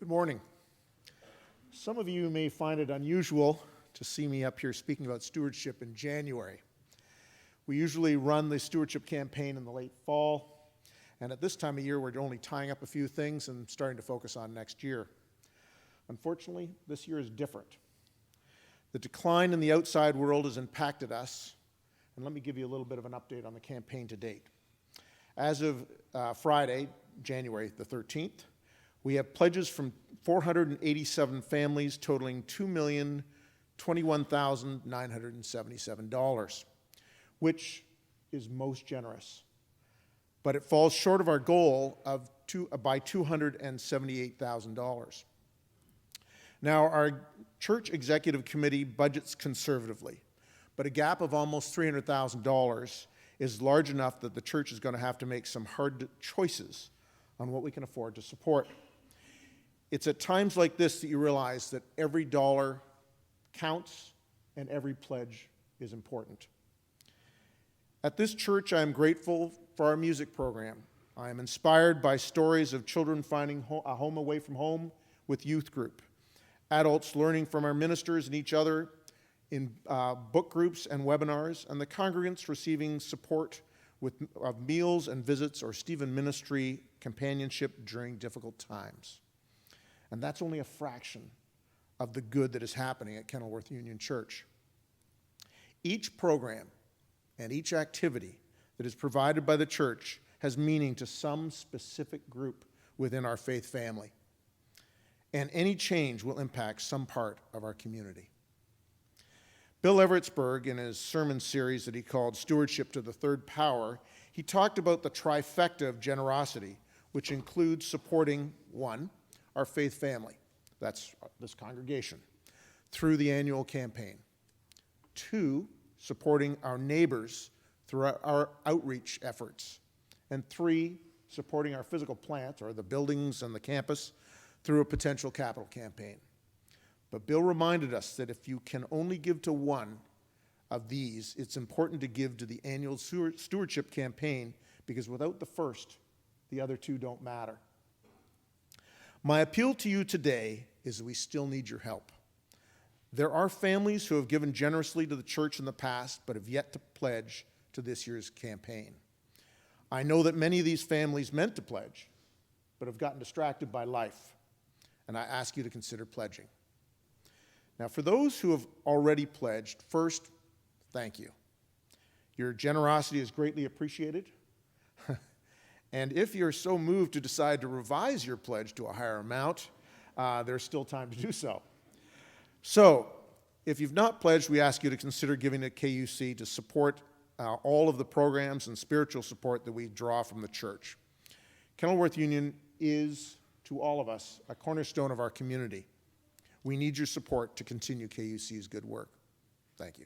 Good morning. Some of you may find it unusual to see me up here speaking about stewardship in January. We usually run the stewardship campaign in the late fall, and at this time of year we're only tying up a few things and starting to focus on next year. Unfortunately, this year is different. The decline in the outside world has impacted us, and let me give you a little bit of an update on the campaign to date. As of Friday, January the 13th, we have pledges from 487 families totaling $2,021,977, which is most generous. But it falls short of our goal by $278,000. Now, our church executive committee budgets conservatively, but a gap of almost $300,000 is large enough that the church is going to have to make some hard choices on what we can afford to support. It's at times like this that you realize that every dollar counts and every pledge is important. At this church, I am grateful for our music program. I am inspired by stories of children finding a home away from home with youth group, adults learning from our ministers and each other in book groups and webinars, and the congregants receiving support of meals and visits or Stephen ministry companionship during difficult times. And that's only a fraction of the good that is happening at Kenilworth Union Church. Each program and each activity that is provided by the church has meaning to some specific group within our faith family. And any change will impact some part of our community. Bill Everettsberg, in his sermon series that he called Stewardship to the Third Power, he talked about the trifecta of generosity, which includes supporting, one, our faith family, that's this congregation, through the annual campaign. Two, supporting our neighbors through our outreach efforts. And three, supporting our physical plant, or the buildings and the campus, through a potential capital campaign. But Bill reminded us that if you can only give to one of these, it's important to give to the annual stewardship campaign, because without the first, the other two don't matter. My appeal to you today is that we still need your help. There are families who have given generously to the church in the past, but have yet to pledge to this year's campaign. I know that many of these families meant to pledge, but have gotten distracted by life, and I ask you to consider pledging. Now, for those who have already pledged, first, thank you. Your generosity is greatly appreciated. And if you're so moved to decide to revise your pledge to a higher amount, there's still time to do so. So, if you've not pledged, we ask you to consider giving to KUC to support all of the programs and spiritual support that we draw from the church. Kenilworth Union is, to all of us, a cornerstone of our community. We need your support to continue KUC's good work. Thank you.